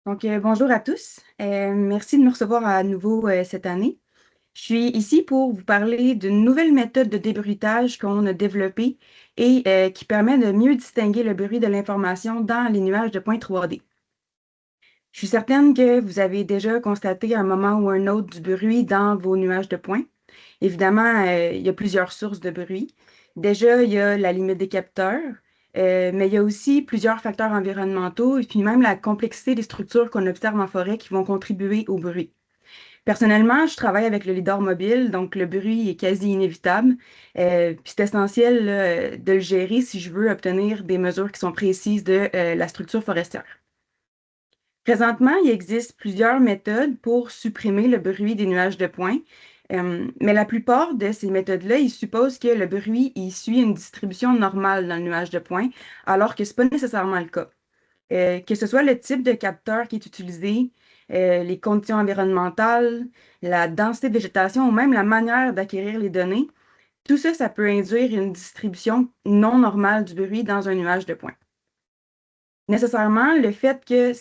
Bonjour à tous. Merci de me recevoir à nouveau cette année. Je suis ici pour vous parler d'une nouvelle méthode de débruitage qu'on a développée et qui permet de mieux distinguer le bruit de l'information dans les nuages de points 3D. Je suis certaine que vous avez déjà constaté un moment ou un autre du bruit dans vos nuages de points. Évidemment, il y a plusieurs sources de bruit. Déjà, il y a la limite des capteurs, mais il y a aussi plusieurs facteurs environnementaux et puis même la complexité des structures qu'on observe en forêt qui vont contribuer au bruit. Personnellement, je travaille avec le lidar mobile, donc le bruit est quasi inévitable. Puis c'est essentiel là, de le gérer si je veux obtenir des mesures qui sont précises de la structure forestière. Présentement, il existe plusieurs méthodes pour supprimer le bruit des nuages de points, mais la plupart de ces méthodes-là, ils supposent que le bruit il suit une distribution normale dans le nuage de points, alors que ce n'est pas nécessairement le cas. Que ce soit le type de capteur qui est utilisé, les conditions environnementales, la densité de végétation ou même la manière d'acquérir les données, tout ça, ça peut induire une distribution non normale du bruit dans un nuage de points. Nécessairement, le fait que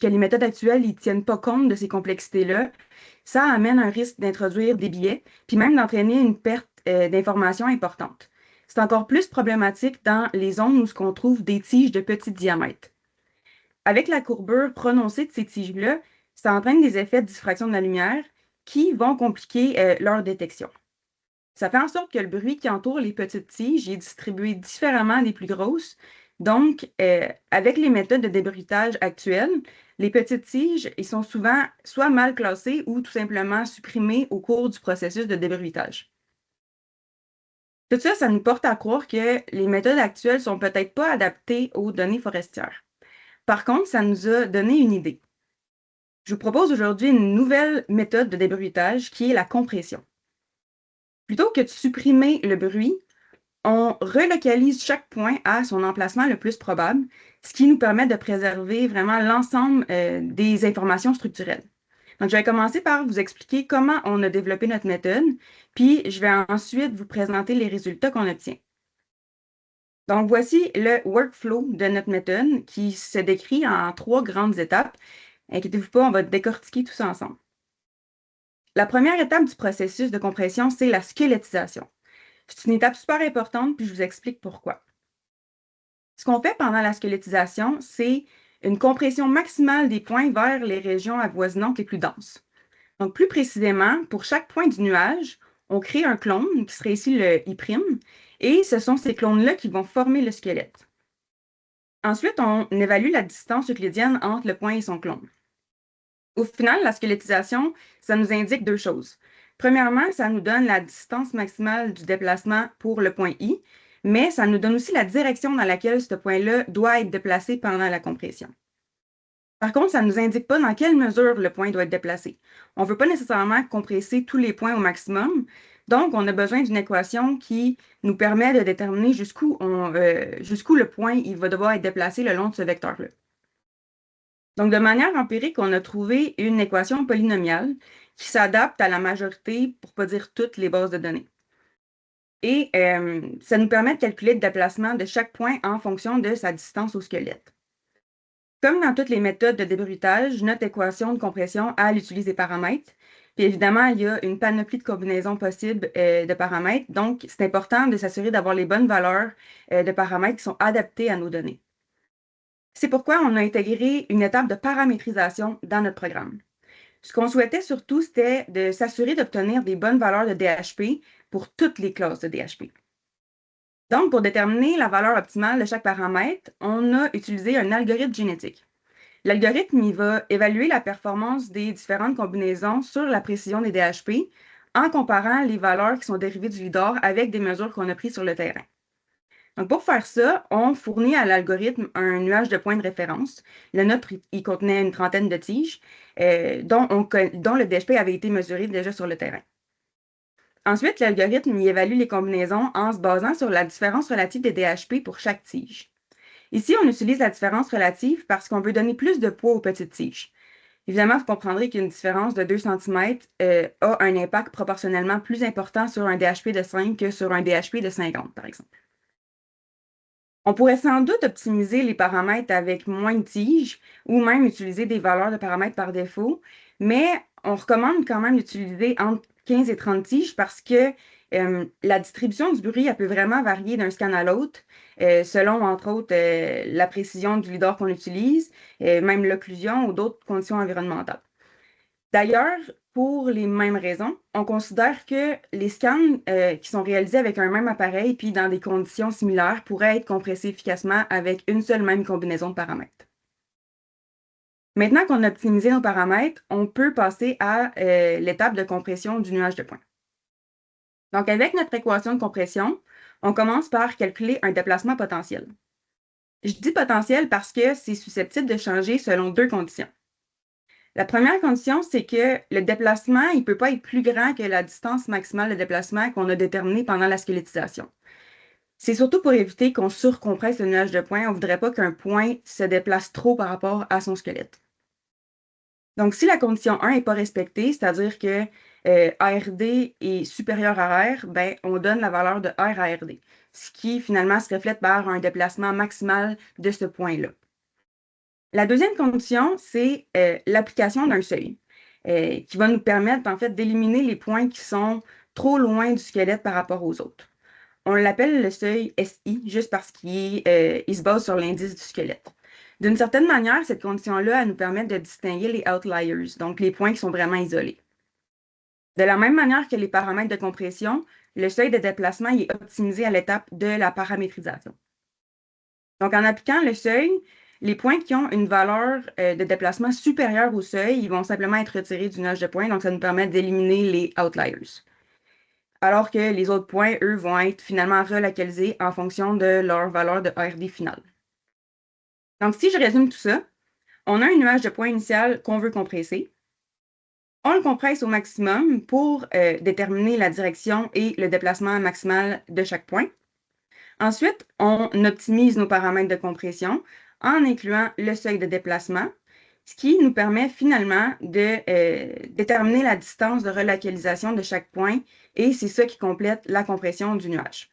les méthodes actuelles ne tiennent pas compte de ces complexités-là, ça amène un risque d'introduire des biais, puis même d'entraîner une perte d'informations importante. C'est encore plus problématique dans les zones où on trouve des tiges de petit diamètre. Avec la courbure prononcée de ces tiges-là, ça entraîne des effets de diffraction de la lumière qui vont compliquer leur détection. Ça fait en sorte que le bruit qui entoure les petites tiges est distribué différemment des plus grosses. Donc, avec les méthodes de débruitage actuelles, les petites tiges, ils sont souvent soit mal classées ou tout simplement supprimées au cours du processus de débruitage. Tout ça, ça nous porte à croire que les méthodes actuelles sont peut-être pas adaptées aux données forestières. Par contre, ça nous a donné une idée. Je vous propose aujourd'hui une nouvelle méthode de débruitage qui est la compression. Plutôt que de supprimer le bruit, on relocalise chaque point à son emplacement le plus probable, ce qui nous permet de préserver vraiment l'ensemble des informations structurelles. Donc, je vais commencer par vous expliquer comment on a développé notre méthode, puis je vais ensuite vous présenter les résultats qu'on obtient. Donc, voici le workflow de notre méthode qui se décrit en trois grandes étapes. Inquiétez-vous pas, on va décortiquer tout ça ensemble. La première étape du processus de compression, c'est la squelettisation. C'est une étape super importante, puis je vous explique pourquoi. Ce qu'on fait pendant la squelettisation, c'est une compression maximale des points vers les régions avoisinantes les plus denses. Donc, plus précisément, pour chaque point du nuage, on crée un clone, qui serait ici le I', et ce sont ces clones-là qui vont former le squelette. Ensuite, on évalue la distance euclidienne entre le point et son clone. Au final, la squelettisation, ça nous indique deux choses. Premièrement, ça nous donne la distance maximale du déplacement pour le point I, mais ça nous donne aussi la direction dans laquelle ce point-là doit être déplacé pendant la compression. Par contre, ça ne nous indique pas dans quelle mesure le point doit être déplacé. On ne veut pas nécessairement compresser tous les points au maximum, donc on a besoin d'une équation qui nous permet de déterminer jusqu'où le point il va devoir être déplacé le long de ce vecteur-là. Donc, de manière empirique, on a trouvé une équation polynomiale qui s'adapte à la majorité, pour ne pas dire toutes les bases de données. Et ça nous permet de calculer le déplacement de chaque point en fonction de sa distance au squelette. Comme dans toutes les méthodes de débruitage, notre équation de compression, elle utilise des paramètres. Puis évidemment, il y a une panoplie de combinaisons possibles de paramètres. Donc, c'est important de s'assurer d'avoir les bonnes valeurs de paramètres qui sont adaptées à nos données. C'est pourquoi on a intégré une étape de paramétrisation dans notre programme. Ce qu'on souhaitait surtout, c'était de s'assurer d'obtenir des bonnes valeurs de DHP pour toutes les classes de DHP. Donc, pour déterminer la valeur optimale de chaque paramètre, on a utilisé un algorithme génétique. L'algorithme, il va évaluer la performance des différentes combinaisons sur la précision des DHP en comparant les valeurs qui sont dérivées du lidar avec des mesures qu'on a prises sur le terrain. Donc, pour faire ça, on fournit à l'algorithme un nuage de points de référence. Le nôtre, il contenait une trentaine de tiges dont le DHP avait été mesuré déjà sur le terrain. Ensuite, l'algorithme y évalue les combinaisons en se basant sur la différence relative des DHP pour chaque tige. Ici, on utilise la différence relative parce qu'on veut donner plus de poids aux petites tiges. Évidemment, vous comprendrez qu'une différence de 2 cm a un impact proportionnellement plus important sur un DHP de 5 que sur un DHP de 50, par exemple. On pourrait sans doute optimiser les paramètres avec moins de tiges ou même utiliser des valeurs de paramètres par défaut, mais on recommande quand même d'utiliser entre 15 et 30 tiges parce que la distribution du bruit, elle peut vraiment varier d'un scan à l'autre, selon, entre autres, la précision du lidar qu'on utilise, même l'occlusion ou d'autres conditions environnementales. D'ailleurs, pour les mêmes raisons, on considère que les scans qui sont réalisés avec un même appareil puis dans des conditions similaires pourraient être compressés efficacement avec une seule même combinaison de paramètres. Maintenant qu'on a optimisé nos paramètres, on peut passer à l'étape de compression du nuage de points. Donc, avec notre équation de compression, on commence par calculer un déplacement potentiel. Je dis potentiel parce que c'est susceptible de changer selon deux conditions. La première condition, c'est que le déplacement, il ne peut pas être plus grand que la distance maximale de déplacement qu'on a déterminée pendant la squelettisation. C'est surtout pour éviter qu'on surcompresse le nuage de points. On ne voudrait pas qu'un point se déplace trop par rapport à son squelette. Donc, si la condition 1 n'est pas respectée, c'est-à-dire que ARD est supérieur à R, ben, on donne la valeur de R à RD, ce qui finalement se reflète par un déplacement maximal de ce point-là. La deuxième condition, c'est l'application d'un seuil qui va nous permettre en fait d'éliminer les points qui sont trop loin du squelette par rapport aux autres. On l'appelle le seuil SI juste parce qu'il se base sur l'indice du squelette. D'une certaine manière, cette condition-là, elle nous permet de distinguer les outliers, donc les points qui sont vraiment isolés. De la même manière que les paramètres de compression, le seuil de déplacement est optimisé à l'étape de la paramétrisation. Donc, en appliquant le seuil, les points qui ont une valeur de déplacement supérieure au seuil, ils vont simplement être retirés du nuage de points, donc ça nous permet d'éliminer les outliers. Alors que les autres points, eux, vont être finalement relocalisés en fonction de leur valeur de ARD finale. Donc, si je résume tout ça, on a un nuage de points initial qu'on veut compresser. On le compresse au maximum pour déterminer la direction et le déplacement maximal de chaque point. Ensuite, on optimise nos paramètres de compression en incluant le seuil de déplacement, ce qui nous permet finalement de déterminer la distance de relocalisation de chaque point et c'est ça qui complète la compression du nuage.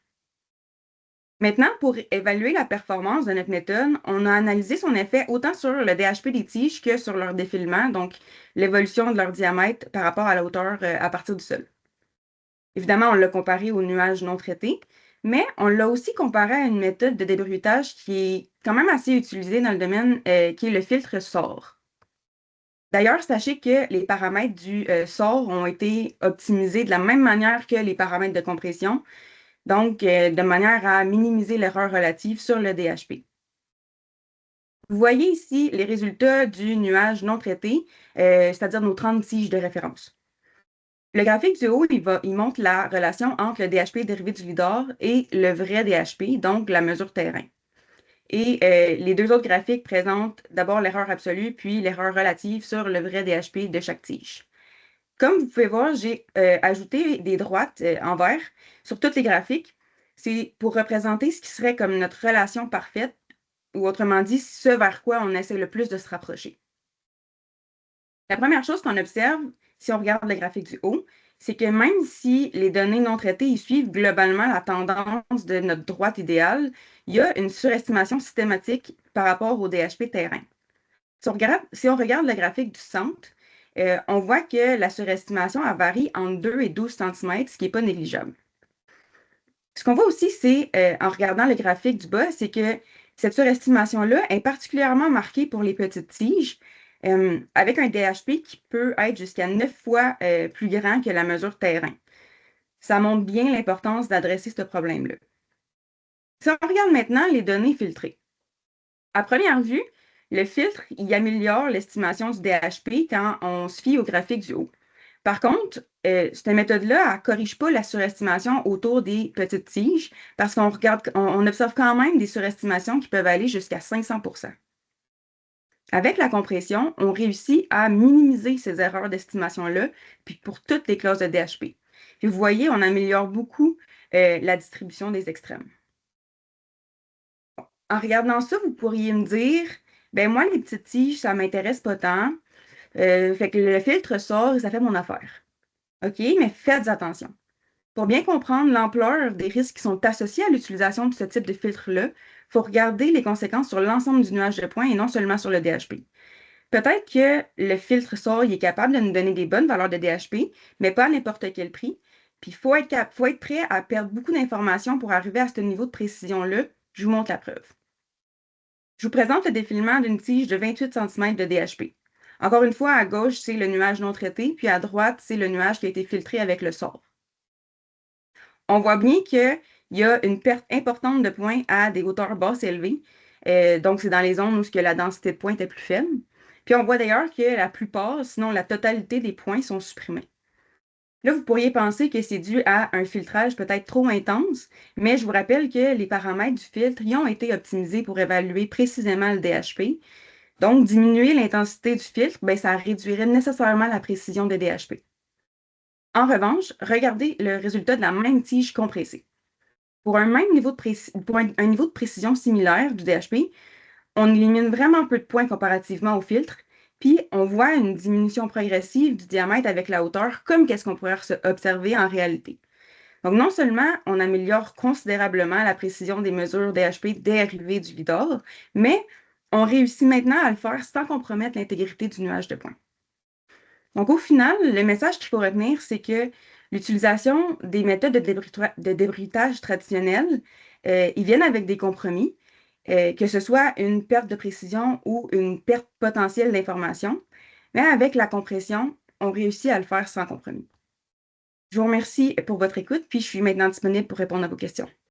Maintenant, pour évaluer la performance de notre méthode, on a analysé son effet autant sur le DHP des tiges que sur leur défilement, donc l'évolution de leur diamètre par rapport à la hauteur à partir du sol. Évidemment, on l'a comparé au nuage non traité, mais on l'a aussi comparé à une méthode de débruitage qui est quand même assez utilisée dans le domaine, qui est le filtre SOR. D'ailleurs, sachez que les paramètres du SOR ont été optimisés de la même manière que les paramètres de compression, donc de manière à minimiser l'erreur relative sur le DHP. Vous voyez ici les résultats du nuage non traité, c'est-à-dire nos 30 tiges de référence. Le graphique du haut, il montre la relation entre le DHP dérivé du lidar et le vrai DHP, donc la mesure terrain. Et les deux autres graphiques présentent d'abord l'erreur absolue, puis l'erreur relative sur le vrai DHP de chaque tige. Comme vous pouvez voir, j'ai ajouté des droites en vert sur tous les graphiques. C'est pour représenter ce qui serait comme notre relation parfaite, ou autrement dit, ce vers quoi on essaie le plus de se rapprocher. La première chose qu'on observe, si on regarde le graphique du haut, c'est que même si les données non traitées y suivent globalement la tendance de notre droite idéale, il y a une surestimation systématique par rapport au DHP terrain. Si on regarde le graphique du centre, on voit que la surestimation varie entre 2 et 12 cm, ce qui n'est pas négligeable. Ce qu'on voit aussi, c'est, en regardant le graphique du bas, c'est que cette surestimation-là est particulièrement marquée pour les petites tiges, avec un DHP qui peut être jusqu'à 9 fois plus grand que la mesure terrain. Ça montre bien l'importance d'adresser ce problème-là. Si on regarde maintenant les données filtrées. À première vue, le filtre il améliore l'estimation du DHP quand on se fie au graphique du haut. Par contre, cette méthode-là ne corrige pas la surestimation autour des petites tiges parce on observe quand même des surestimations qui peuvent aller jusqu'à 500 %. Avec la compression, on réussit à minimiser ces erreurs d'estimation-là, puis pour toutes les classes de DHP. Puis vous voyez, on améliore beaucoup la distribution des extrêmes. En regardant ça, vous pourriez me dire, ben moi, les petites tiges, ça m'intéresse pas tant. Fait que le filtre sort et ça fait mon affaire. OK, mais faites attention. Pour bien comprendre l'ampleur des risques qui sont associés à l'utilisation de ce type de filtre-là, il faut regarder les conséquences sur l'ensemble du nuage de points et non seulement sur le DHP. Peut-être que le filtre SOR il est capable de nous donner des bonnes valeurs de DHP, mais pas à n'importe quel prix. Puis faut être prêt à perdre beaucoup d'informations pour arriver à ce niveau de précision-là. Je vous montre la preuve. Je vous présente le défilement d'une tige de 28 cm de DHP. Encore une fois, à gauche, c'est le nuage non traité, puis à droite, c'est le nuage qui a été filtré avec le SOR. On voit bien qu'il y a une perte importante de points à des hauteurs basses élevées. Donc, c'est dans les zones où la densité de points était plus faible. Puis on voit d'ailleurs que la plupart, sinon la totalité des points sont supprimés. Là, vous pourriez penser que c'est dû à un filtrage peut-être trop intense, mais je vous rappelle que les paramètres du filtre y ont été optimisés pour évaluer précisément le DHP. Donc, diminuer l'intensité du filtre, ben, ça réduirait nécessairement la précision des DHP. En revanche, regardez le résultat de la même tige compressée. Pour un même niveau un niveau de précision similaire du DHP, on élimine vraiment peu de points comparativement au filtre, puis on voit une diminution progressive du diamètre avec la hauteur, comme qu'est-ce qu'on pourrait observer en réalité. Donc, non seulement on améliore considérablement la précision des mesures DHP dès l'arrivée du lidar, mais on réussit maintenant à le faire sans compromettre l'intégrité du nuage de points. Donc, au final, le message qu'il faut retenir, c'est que l'utilisation des méthodes de débruitage traditionnelles, ils viennent avec des compromis, que ce soit une perte de précision ou une perte potentielle d'information. Mais avec la compression, on réussit à le faire sans compromis. Je vous remercie pour votre écoute, puis je suis maintenant disponible pour répondre à vos questions.